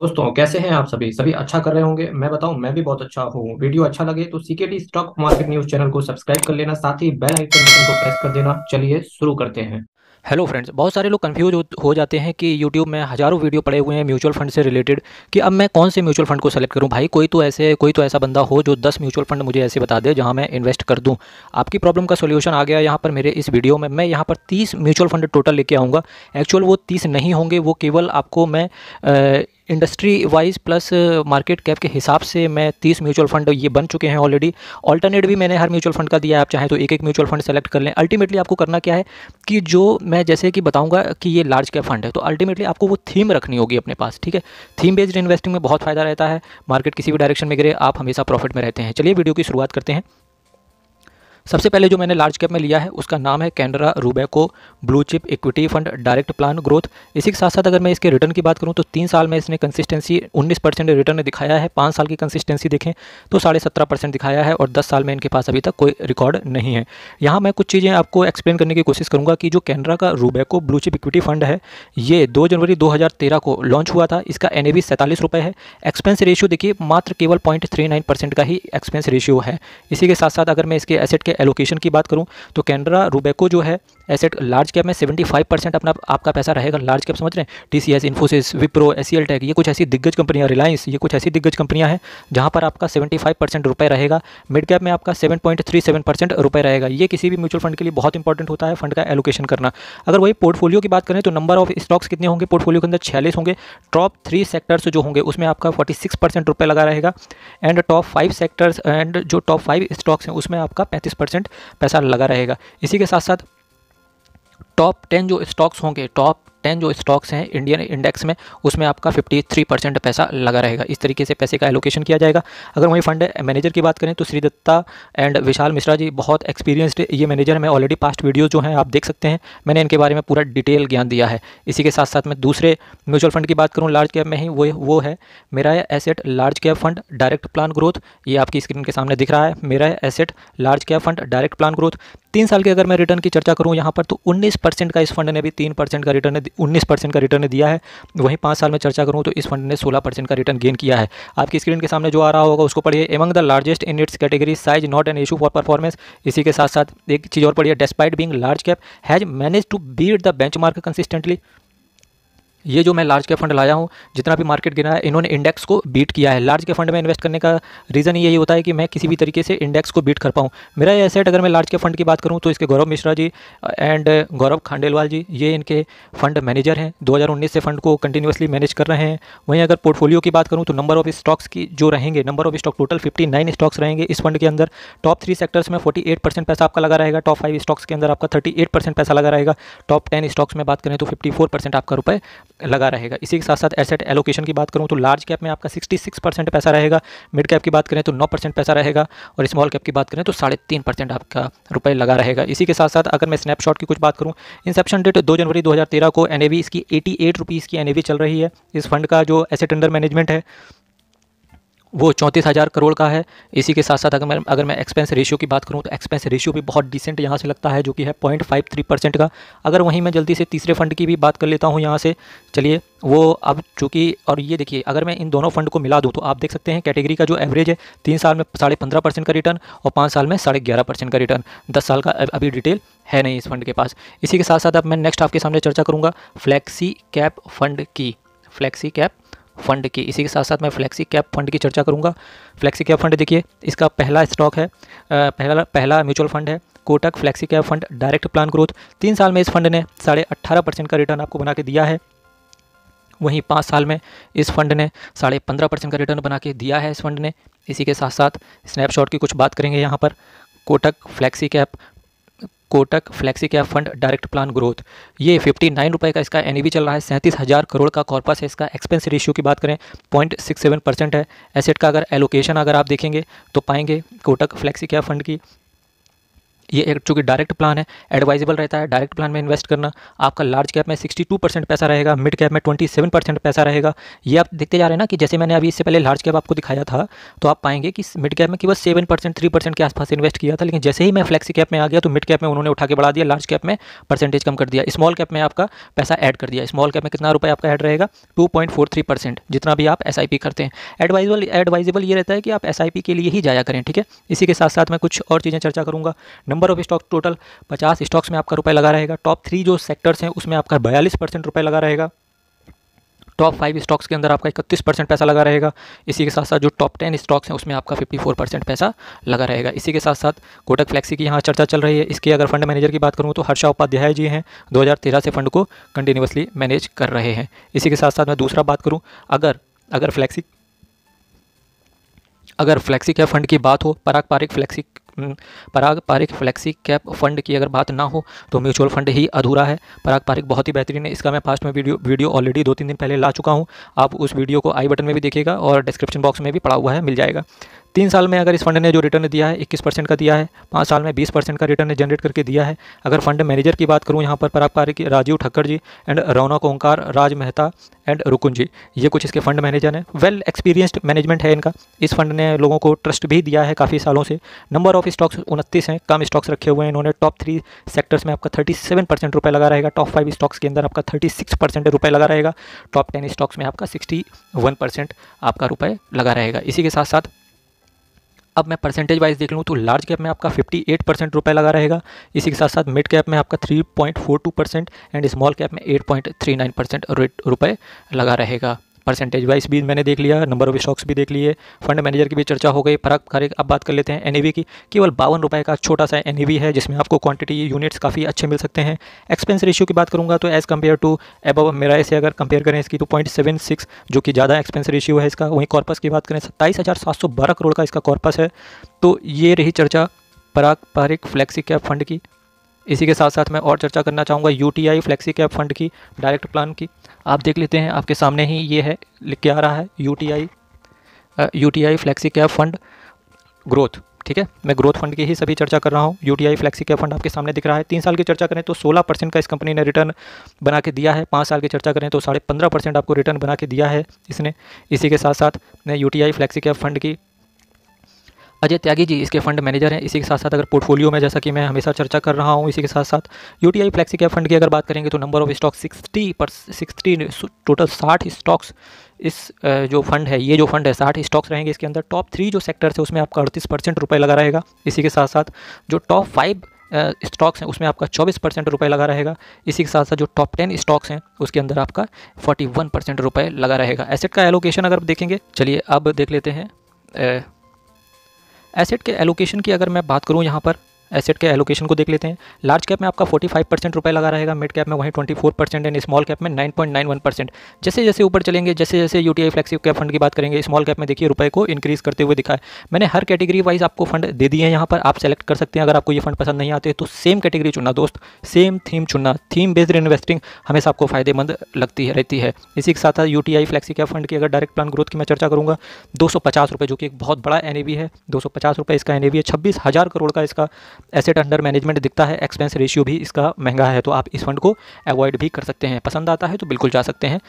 दोस्तों कैसे हैं आप सभी सभी अच्छा कर रहे होंगे। मैं बताऊं, मैं भी बहुत अच्छा हूँ। वीडियो अच्छा लगे तो CKD stock market news channel को सब्सक्राइब कर लेना, साथ ही बेल आइकन बटन को प्रेस कर देना। चलिए शुरू करते हैं। हेलो फ्रेंड्स, बहुत सारे लोग कंफ्यूज हो जाते हैं कि यूट्यूब में हज़ारों वीडियो पड़े हुए हैं म्यूचुअल फंड से रिलेटेड कि अब मैं कौन से म्यूचुअल फंड को सेलेक्ट करूं। भाई कोई तो ऐसा बंदा हो जो 10 म्यूचुअल फंड मुझे ऐसे बता दे जहां मैं इन्वेस्ट कर दूं। आपकी प्रॉब्लम का सॉल्यूशन आ गया यहाँ पर मेरे इस वीडियो में। मैं यहाँ पर 30 म्यूचुअल फंड टोटल लेके आऊँगा। एक्चुअल वो 30 नहीं होंगे, वो केवल आपको मैं industry wise plus market cap के हिसाब से मैं 30 म्यूचुअल फंड ये बन चुके हैं ऑलरेडी। ऑल्टरनेट भी मैंने हर म्यूचुअल फंड का दिया है, आप चाहें तो एक एक म्यूचुअल फंड सेलेक्ट कर लें। अल्टीमेटली आपको करना क्या है कि जो मैं जैसे कि बताऊंगा कि ये लार्ज कैप फंड है, तो अल्टीमेटली आपको वो थीम रखनी होगी अपने पास। ठीक है, थीम बेस्ड इन्वेस्टिंग में बहुत फायदा रहता है। मार्केट किसी भी डायरेक्शन में गिरे, आप हमेशा प्रॉफिट में रहते हैं। चलिए वीडियो की शुरुआत करते हैं। सबसे पहले जो मैंने लार्ज कैप में लिया है उसका नाम है Canara Robeco blue chip equity fund direct plan growth. इसी के साथ साथ अगर मैं इसके रिटर्न की बात करूं तो 3 साल में इसने कंसिस्टेंसी 19% रिटर्न दिखाया है। 5 साल की कंसिस्टेंसी देखें तो 17.5% दिखाया है, और 10 साल में इनके पास अभी तक कोई रिकॉर्ड नहीं है। यहाँ मैं कुछ चीज़ें आपको एक्सप्लेन करने की कोशिश करूँगा कि जो कैनरा का रूबेको ब्लू चिप इक्विटी फंड है, ये 2 जनवरी 2013 को लॉन्च हुआ था। इसका NAV 47 रुपये है। एक्सपेंस रेशियो देखिए मात्र केवल 0.39% का ही एक्सपेंस रेशियो है। इसी के साथ साथ अगर मैं इसके एसेट के एलोकेशन की बात करूं तो कैनरा रूबेको जो है एसेट लार्ज कैप में 75% अपना आपका पैसा रहेगा। लार्ज कैप समझ रहे हैं, TCS, Infosys, Wipro, SCL tech, ये कुछ ऐसी दिग्गज कंपनियां, रिलायंस, ये कुछ ऐसी दिग्गज कंपनियां हैं जहां पर आपका 75% रुपये रहेगा। मिड कैप में आपका 7.37% रुपये रहेगा। ये किसी भी म्यूचुअल फंड के लिए बहुत इंपॉर्टेंट होता है फंड का एलोकेशन करना। अगर वही पोर्टफोलियो की बात करें तो नंबर ऑफ स्टॉक्स कितने होंगे पोर्टफोलियो के अंदर? 46 होंगे। टॉप 3 सेक्टर्स जो होंगे उसमें आपका 46% रुपये लगा रहेगा, एंड टॉप 5 सेक्टर्स एंड जो टॉप 5 स्टॉक्स हैं उसमें आपका 35% पैसा लगा रहेगा। इसी के साथ साथ टॉप 10 जो स्टॉक्स होंगे, टॉप 10 जो स्टॉक्स हैं इंडियन इंडेक्स में, उसमें आपका 53% पैसा लगा रहेगा। इस तरीके से पैसे का एलोकेशन किया जाएगा। अगर वही फंड मैनेजर की बात करें तो श्री दत्ता एंड विशाल मिश्रा जी बहुत एक्सपीरियंस्ड ये मैनेजर है। मैं ऑलरेडी पास्ट वीडियो जो हैं आप देख सकते हैं, मैंने इनके बारे में पूरा डिटेल ज्ञान दिया है। इसी के साथ साथ मैं दूसरे म्यूचुअल फंड की बात करूँ लार्ज कैप में ही, वो है मेरा asset large cap fund direct plan growth. ये आपकी स्क्रीन के सामने दिख रहा है, मेरा asset large cap fund direct plan growth. 3 साल के अगर मैं रिटर्न की चर्चा करूं यहाँ पर तो 19% का इस फंड ने भी 3% का रिटर्न 19% का रिटर्न दिया है। वहीं 5 साल में चर्चा करूं तो इस फंड ने 16% का रिटर्न गेन किया है। आपकी स्क्रीन के सामने जो आ रहा होगा उसको पढ़िए, among the largest in its category, size not an issue for performance. इसी के साथ साथ एक चीज़ और पढ़िए, despite being large cap has manage to beat the benchmark consistently. ये जो मैं लार्ज कैप फंड लाया हूँ, जितना भी मार्केट गिरा है इन्होंने इंडेक्स को बीट किया है। लार्ज कैप फंड में इन्वेस्ट करने का रीज़न यही होता है कि मैं किसी भी तरीके से इंडेक्स को बीट कर पाऊँ। मेरा ये एसेट अगर मैं लार्ज कैप फंड की बात करूँ तो इसके गौरव मिश्रा जी एंड गौरव खांडेलवाल जी, ये इनके फंड मैनेजर हैं। 2019 से फंड को कंटिन्यूसली मैनेज कर रहे हैं। वहीं अगर पोर्टफोलियो की बात करूँ तो नंबर ऑफ स्टॉक्स की जो रहेंगे, number of stock total 59 stocks रहेंगे इस फंड के अंदर। टॉप 3 सेक्टर्स में 48% पैसा आपका लगा रहेगा। टॉप 5 स्टॉक्स के अंदर आपका 38% पैसा लगा रहेगा। टॉप 10 स्टॉक्स में बात करें तो 54% आपका रुपये लगा रहेगा। इसी के साथ साथ एसेट एलोकेशन की बात करूं तो लार्ज कैप में आपका 66% पैसा रहेगा। मिड कैप की बात करें तो 9% पैसा रहेगा, और स्मॉल कैप की बात करें तो 3.5% आपका रुपये लगा रहेगा। इसी के साथ साथ अगर मैं स्नैपशॉट की कुछ बात करूं, इंसेप्शन डेट 2 जनवरी 2013 को NAV इसकी 88 रुपीज़ की NAV चल रही है। इस फंड का जो एसेट अंडर मैनेजमेंट है वो 34,000 करोड़ का है। इसी के साथ साथ अगर मैं एक्सपेंस रेशियो की बात करूं तो एक्सपेंस रेशियो भी बहुत डिसेंट यहाँ से लगता है, जो कि है 0.53% का। अगर वहीं मैं जल्दी से तीसरे फंड की भी बात कर लेता हूँ यहाँ से, चलिए वो अब चूँकि, और ये देखिए अगर मैं इन दोनों फंड को मिला दूँ तो आप देख सकते हैं कैटेगरी का जो एवरेज है 3 साल में 15.5% का रिटर्न और 5 साल में 11.5% का रिटर्न। 10 साल का अभी डिटेल है नहीं इस फंड के पास। इसी के साथ साथ अब मैं नेक्स्ट आपके सामने चर्चा करूँगा फ्लैक्सी कैप फंड की। फ्लैक्सी कैप फंड की, इसी के साथ साथ मैं फ्लैक्सी कैप फंड की चर्चा करूंगा। फ्लैक्सी कैप फंड देखिए, इसका पहला स्टॉक है, पहला म्यूचुअल फंड है Kotak flexi cap fund direct plan growth. 3 साल में इस फंड ने 18.5% का रिटर्न आपको बना के दिया है। वहीं 5 साल में इस फंड ने 15.5% का रिटर्न बना के दिया है इस फंड ने। इसी के साथ साथ स्नैपशॉट की कुछ बात करेंगे यहाँ पर। Kotak flexi cap fund direct plan growth, ये 59 रुपये का इसका NAV चल रहा है। 37,000 करोड़ का कॉर्पस है इसका। एक्सपेंस रेशियो की बात करें 0.67% है। एसेट का अगर एलोकेशन अगर आप देखेंगे तो पाएंगे कोटक फ्लैक्सी कैप फंड की ये एक चूँकि डायरेक्ट प्लान है, एडवाइजेबल रहता है डायरेक्ट प्लान में इन्वेस्ट करना। आपका लार्ज कैप में 62% पैसा रहेगा, मिड कैप में 27% पैसा रहेगा। ये आप देखते जा रहे हैं ना कि जैसे मैंने अभी इससे पहले लार्ज कैप आपको दिखाया था, तो आप पाएंगे कि मिड कैप में केवल 7% 3% के आसपास इन्वेस्ट किया था, लेकिन जैसे ही मैं फ्लेक्सी कैप में आ गया तो मिड कैप में उन्होंने उठा के बढ़ा दिया, लार्ज कैप में परसेंटेज कम कर दिया, स्मॉल कैप में आपका पैसा ऐड कर दिया। स्मॉल कैप में कितना रुपये आपका ऐड रहेगा? 2.43%, जितना भी आप SIP करते हैं। एडवाइजेबल ये रहता है कि आप SIP के लिए ही जाया करें, ठीक है। इसी के साथ साथ मैं कुछ और चीज़ें चर्चा करूँगा। Number of stock total 50 stocks में आपका रुपये लगा रहेगा। टॉप 3 जो सेक्टर्स हैं उसमें आपका 42% रुपये लगा रहेगा। टॉप 5 स्टॉक्स के अंदर आपका 31% पैसा लगा रहेगा। इसी के साथ साथ जो टॉप 10 स्टॉक्स हैं उसमें आपका 54% पैसा लगा रहेगा। इसी के साथ साथ कोटक फ्लेक्सी की यहाँ चर्चा चल रही है। इसके अगर फंड मैनेजर की बात करूँ तो हर्षा उपाध्याय जी हैं, 2013 से फंड को कंटिन्यूसली मैनेज कर रहे हैं। इसी के साथ साथ मैं दूसरा बात करूँ, अगर फ्लेक्सी कैप फंड की बात हो, पारंपरिक फ्लेक्सी कैप फंड की अगर बात ना हो तो म्यूचुअल फंड ही अधूरा है। पारंपरिक बहुत ही बेहतरीन है, इसका मैं पास्ट में वीडियो ऑलरेडी 2-3 दिन पहले ला चुका हूँ। आप उस वीडियो को आई बटन में भी देखिएगा और डिस्क्रिप्शन बॉक्स में भी पड़ा हुआ है, मिल जाएगा। 3 साल में अगर इस फंड ने जो रिटर्न दिया है 21% का दिया है, 5 साल में 20% का रिटर्न जनरेट करके दिया है। अगर फंड मैनेजर की बात करूँ यहाँ पर पारंपरिक राजीव ठक्कर जी एंड रौनक ओंकार राज मेहता एंड रुकुन जी, ये कुछ इसके फंड मैनेजर हैं। वेल एक्सपीरियंस्ड मैनेजमेंट है इनका। इस फंड ने लोगों को ट्रस्ट भी दिया है काफ़ी सालों से। नंबर ऑफ स्टॉक्स 29 हैं, कम स्टॉक्स रखे हुए हैं इन्होंने। टॉप 3 सेक्टर्स में आपका 37% रुपये लगा रहेगा। टॉप 5 स्टॉक्स के अंदर आपका 36% रुपये लगा रहेगा। टॉप 10 स्टॉक्स में आपका 61% आपका रुपये लगा रहेगा। इसी के साथ साथ अब मैं परसेंटेज वाइज देख लूँ तो लार्ज कैप में आपका 58% रुपये लगा रहेगा। इसी के साथ साथ मिड कैप में आपका 3.42% एंड स्मॉल कैप में 8.39% रुपये लगा रहेगा। परसेंटेज वाइज भी मैंने देख लिया, नंबर ऑफ स्टॉक्स भी देख लिए, फंड मैनेजर की भी चर्चा हो गई। पारंपरिक अब बात कर लेते हैं NAV की। केवल 52 रुपये का छोटा सा NAV है जिसमें आपको क्वांटिटी यूनिट्स काफ़ी अच्छे मिल सकते हैं। एक्सपेंस रेशियो की बात करूंगा तो एज़ कम्पेयर टू एबव मेरा से अगर कंपेयर करें इसकी तो 0.76 जो कि ज़्यादा एक्सपेंस रेशियो है इसका। वहीं कॉर्पस की बात करें 27,712 करोड़ का इसका कॉर्पस है। तो ये रही चर्चा पारंपरिक फ्लेक्सी कैप फंड की। इसी के साथ साथ मैं और चर्चा करना चाहूँगा UTI फ्लेक्सी कैप फंड की, डायरेक्ट प्लान की। आप देख लेते हैं, आपके सामने ही ये है, लिख के आ रहा है UTI flexi cap fund growth, ठीक है। मैं ग्रोथ फंड की ही सभी चर्चा कर रहा हूँ। UTI फ्लेक्सी कैप फंड आपके सामने दिख रहा है। 3 साल की चर्चा करें तो 16% का इस कंपनी ने रिटर्न बना के दिया है। 5 साल की चर्चा करें तो 15.5% आपको रिटर्न बना के दिया है इसने। इसी के साथ साथ मैं UTI फ्लेक्सी कैप फंड की अजय त्यागी जी इसके फंड मैनेजर हैं। इसी के साथ साथ अगर पोर्टफोलियो में जैसा कि मैं हमेशा चर्चा कर रहा हूं, इसी के साथ साथ UTI फ्लेक्सी कैप फंड की अगर बात करेंगे तो number of stock 60 total 60 stocks इस जो फंड है, ये जो फंड है 60 स्टॉक्स रहेंगे इसके अंदर। टॉप 3 जो सेक्टर्स है उसमें आपका 38% रुपये लगा रहेगा। इसी के साथ साथ जो टॉप 5 स्टॉक्स हैं उसमें आपका 24% रुपये लगा रहेगा। इसी के साथ साथ जो टॉप 10 स्टॉक्स हैं उसके अंदर आपका 41% रुपये लगा रहेगा। एसेट का एलोकेशन अगर देखेंगे, चलिए अब देख लेते हैं एसेट के एलोकेशन की। अगर मैं बात करूं यहाँ पर एसेट के एलोकेशन को देख लेते हैं। लार्ज कैप में आपका 45% रुपये लगा रहेगा, मिड कैप में वहीं 24% एंड स्मॉल कैप में 9.91%। जैसे जैसे ऊपर चलेंगे, जैसे जैसे UTI फ्लेक्सी कैप फंड की बात करेंगे, स्मॉल कैप में देखिए रुपये को इंक्रीज़ करते हुए दिखा है। मैंने हर कैटेगरी वाइज आपको फंड दे दिए हैं, यहाँ पर आप सेलेक्ट कर सकते हैं। अगर आपको ये फंड पसंद नहीं आते तो सेम कैटेगरी चुनना दोस्त, सेम थीम चुनना। थीम बेस्ड इन्वेस्टिंग हमेशा आपको फायदेमंद रहती है। इसी के साथ साथ UTI फ्लेक्सी कैप फंड की अगर डायरेक्ट प्लान ग्रोथ की मैं चर्चा करूँगा, 250 रुपये जो कि एक बहुत बड़ा NAV है। 250 रुपये इसका NAV है। 26,000 करोड़ का इसका एसेट अंडर मैनेजमेंट दिखता है। एक्सपेंस रेशियो भी इसका महंगा है, तो आप इस फंड को अवॉइड भी कर सकते हैं। पसंद आता है तो बिल्कुल जा सकते हैं।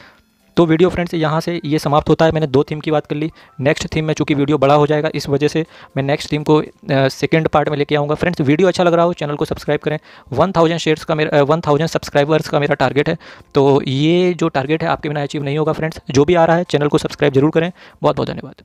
तो वीडियो फ्रेंड्स यहाँ से ये समाप्त होता है। मैंने 2 थीम की बात कर ली। नेक्स्ट थीम में चूँकि वीडियो बड़ा हो जाएगा, इस वजह से मैं नेक्स्ट थीम को सेकंड पार्ट में लेके आऊँगा। फ्रेंड्स वीडियो अच्छा लग रहा हो चैनल को सब्सक्राइब करें। 1000 सब्सक्राइबर्स का मेरा टारगेट है, तो ये जो टारगेट है आपके बिना अचीव नहीं होगा। फ्रेंड्स जो भी आ रहा है चैनल को सब्सक्राइब जरूर करें। बहुत बहुत धन्यवाद।